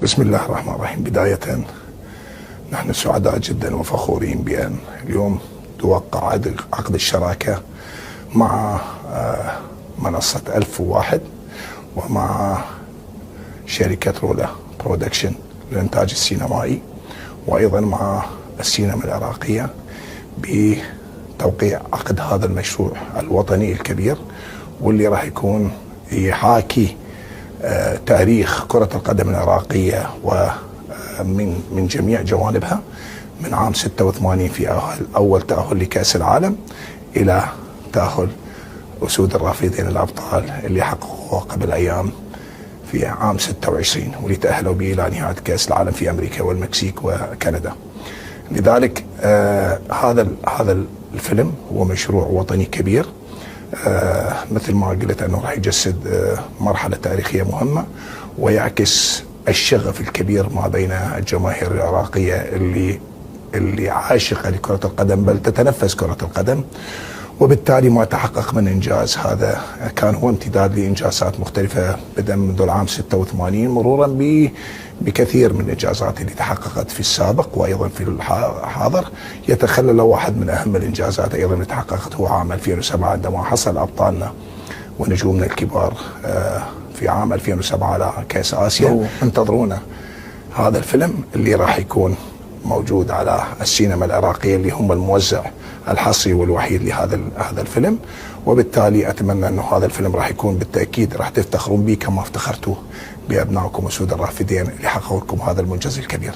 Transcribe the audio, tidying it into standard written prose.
بسم الله الرحمن الرحيم. بداية نحن سعداء جدا وفخورين بأن اليوم توقع عقد الشراكة مع منصة 1001 ومع شركة رولا برودكشن للإنتاج السينمائي، وأيضا مع السينما العراقية بتوقيع عقد هذا المشروع الوطني الكبير، واللي راح يكون يحاكي تاريخ كرة القدم العراقية ومن جميع جوانبها، من عام 86 في أول تأهل لكأس العالم إلى تأهل أسود الرافدين الأبطال اللي حققوه قبل أيام في عام 26، واللي تأهلوا به إلى نهاية كأس العالم في أمريكا والمكسيك وكندا. لذلك هذا الفيلم هو مشروع وطني كبير، مثل ما قلت أنه راح يجسد مرحلة تاريخية مهمة، ويعكس الشغف الكبير ما بين الجماهير العراقية اللي عاشقة لكرة القدم، بل تتنفس كرة القدم. وبالتالي ما تحقق من إنجاز هذا كان هو امتداد لإنجازات مختلفة بدءا منذ العام 86 مرورا بكثير من الإنجازات اللي تحققت في السابق وأيضا في الحاضر. يتخلل واحد من أهم الإنجازات أيضا اللي تحققت هو عام 2007 عندما حصل أبطالنا ونجومنا الكبار في عام 2007 على كأس آسيا. انتظرونا هذا الفيلم اللي راح يكون موجود على السينما العراقية، اللي هم الموزع الحصري والوحيد لهذا الفيلم. وبالتالي أتمنى أنه هذا الفيلم راح يكون بالتأكيد راح تفتخرون به كما افتخرتوا بأبنائكم أسود الرافدين اللي حققوا لكم هذا المنجز الكبير.